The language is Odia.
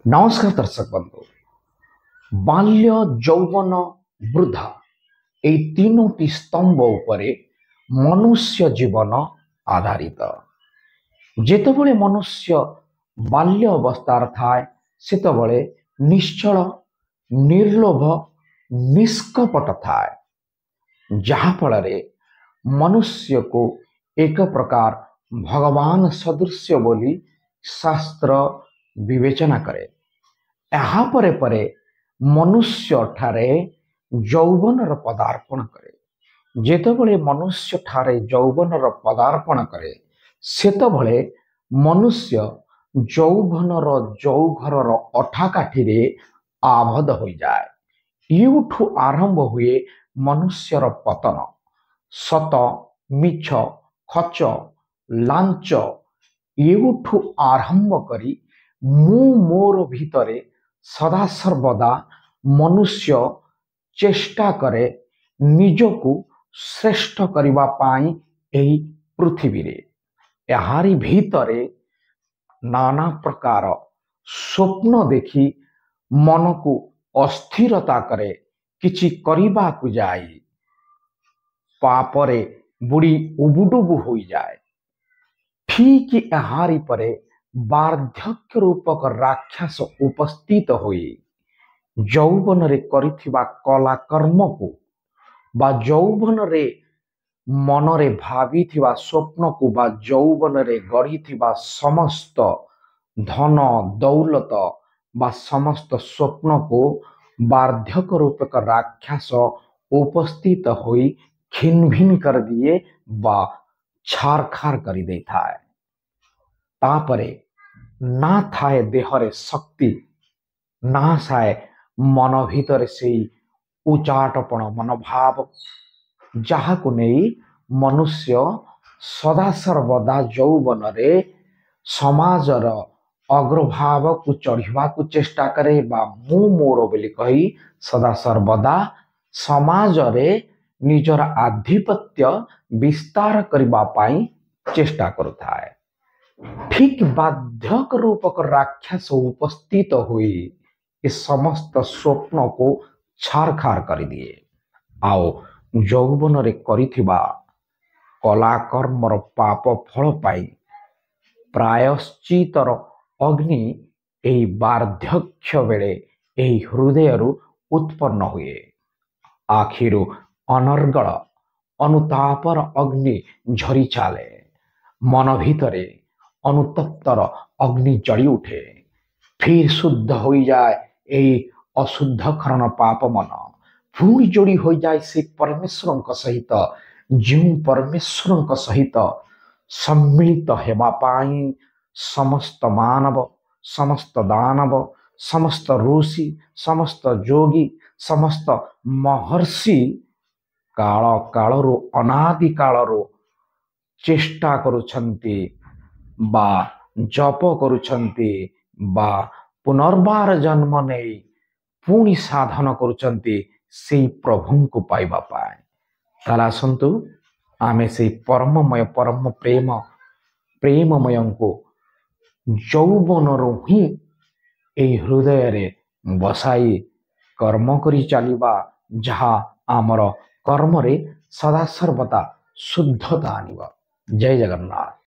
नमस्कार दर्शक बंधु। बाल्य यौवन वृद्धा এই তিনোটি স্তম্ভ উপরে মনুষ্ୟ জীবন আধারিত। যেତେବେଳେ ମନୁଷ୍ୟ ବାଲ୍ୟ ଅବସ୍ଥାରେ ଥାଏ ସେତେବେଳେ ନିଶ୍ଚଳ ନିର୍ଲୋଭ ନିଷ୍କପଟ ଥାଏ, ଯାହାଫଳରେ ମନୁଷ୍ୟକୁ ଏକ ପ୍ରକାର ଭଗବାନ ସଦୃଶ୍ୟ ବୋଲି ଶାସ୍ତ୍ର ବିବେଚନା କରେ। ଏହା ପରେ ପରେ ମନୁଷ୍ୟଠାରେ ଯୌବନର ପଦାର୍ପଣ କରେ। ଯେତେବେଳେ ମନୁଷ୍ୟଠାରେ ଯୌବନର ପଦାର୍ପଣ କରେ ସେତେବେଳେ ମନୁଷ୍ୟ ଯୌବନର ଯୌଘରର ଅଠାକାଠିରେ ଆବଦ୍ଧ ହୋଇଯାଏ। ଏଉଠୁ ଆରମ୍ଭ ହୁଏ ମନୁଷ୍ୟର ପତନ। ସତ ମିଛ ଖଚ ଲାଞ୍ଚ ଏଉଠୁ ଆରମ୍ଭ କରି ମୁଁ ମୋର ଭିତରେ ସଦାସର୍ବଦା ମନୁଷ୍ୟ ଚେଷ୍ଟା କରେ ନିଜକୁ ଶ୍ରେଷ୍ଠ କରିବା ପାଇଁ ଏହି ପୃଥିବୀରେ। ଏହାରି ଭିତରେ ନାନା ପ୍ରକାର ସ୍ୱପ୍ନ ଦେଖି ମନକୁ ଅସ୍ଥିରତା କରେ। କିଛି କରିବାକୁ ଯାଇ ପାପରେ ବୁଡ଼ି ଉବୁଡୁବୁ ହୋଇଯାଏ। ଠିକ ଏହାରି ପରେ ବାର୍ଦ୍ଧକ୍ୟ ରୂପକ ରାକ୍ଷସ ଉପସ୍ଥିତ ହୋଇ ଯୌବନରେ କରିଥିବା କଲା କର୍ମକୁ ବା ଯୌବନରେ ମନରେ ଭାବିଥିବା ସ୍ୱପ୍ନକୁ ବା ଯୌବନରେ ଗଢ଼ିଥିବା ସମସ୍ତ ଧନ ଦୌଲତ ବା ସମସ୍ତ ସ୍ୱପ୍ନକୁ ବାର୍ଦ୍ଧକ୍ୟ ରୂପକ ରାକ୍ଷସ ଉପସ୍ଥିତ ହୋଇ ଖିନଭିନ କରିଦିଏ ବା ଛାରଖାର କରିଦେଇଥାଏ। ତାପରେ ନା ଥାଏ ଦେହରେ ଶକ୍ତି, ନା ଥାଏ ମନ ଭିତରେ ସେଇ ଉଚାଟପଣ ମନୋଭାବ, ଯାହାକୁ ନେଇ ମନୁଷ୍ୟ ସଦାସର୍ବଦା ଯୌବନରେ ସମାଜର ଅଗ୍ରଭାଗକୁ ଚଢ଼ିବାକୁ ଚେଷ୍ଟା କରେ ବା ମୁଁ ମୋର ବୋଲି କହି ସଦାସର୍ବଦା ସମାଜରେ ନିଜର ଆଧିପତ୍ୟ ବିସ୍ତାର କରିବା ପାଇଁ ଚେଷ୍ଟା କରୁଥାଏ। ଠିକ ବାର୍ଦ୍ଧକ୍ୟ ରୂପକ ରାକ୍ଷସ ଉପସ୍ଥିତ ହୋଇ ଏ ସମସ୍ତ ସ୍ୱପ୍ନକୁ ଛାରଖାର କରିଦିଏ। ଆଉ ଯୌବନରେ କରିଥିବା କଲାକର୍ମର ପାପ ଫଳ ପାଇଁ ପ୍ରାୟଶ୍ଚିତର ଅଗ୍ନି ଏହି ବାର୍ଦ୍ଧକ୍ୟ ବେଳେ ଏହି ହୃଦୟରୁ ଉତ୍ପନ୍ନ ହୁଏ। ଆଖିରୁ ଅନର୍ଗଳ ଅନୁତାପର ଅଗ୍ନି ଝରି ଚାଲେ। ମନ ଭିତରେ ଅନୁତପ୍ତର ଅଗ୍ନି ଜଳି ଉଠେ। ଫିର ଶୁଦ୍ଧ ହୋଇଯାଏ ଏହି ଅଶୁଦ୍ଧକରଣ ପାପ ମନ। ପୁଣି ଯୋଡ଼ି ହୋଇଯାଏ ସେ ପରମେଶ୍ୱରଙ୍କ ସହିତ, ଯେଉଁ ପରମେଶ୍ୱରଙ୍କ ସହିତ ସମ୍ମିଳିତ ହେବା ପାଇଁ ସମସ୍ତ ମାନବ, ସମସ୍ତ ଦାନବ, ସମସ୍ତ ଋଷି, ସମସ୍ତ ଯୋଗୀ, ସମସ୍ତ ମହର୍ଷି କାଳ କାଳରୁ ଅନାଦି କାଳରୁ ଚେଷ୍ଟା କରୁଛନ୍ତି ବା ଜପ କରୁଛନ୍ତି ବା ପୁନର୍ବାର ଜନ୍ମ ନେଇ ପୁଣି ସାଧନ କରୁଛନ୍ତି ସେଇ ପ୍ରଭୁଙ୍କୁ ପାଇବା ପାଇଁ। ତାହେଲେ ଆସନ୍ତୁ ଆମେ ସେଇ ପରମମୟ ପରମ ପ୍ରେମମୟଙ୍କୁ ଯୌବନରୁ ହିଁ ଏହି ହୃଦୟରେ ବସାଇ କର୍ମ କରି ଚାଲିବା, ଯାହା ଆମର କର୍ମରେ ସଦାସର୍ବଦା ଶୁଦ୍ଧତା ଆଣିବ। ଜୟ ଜଗନ୍ନାଥ।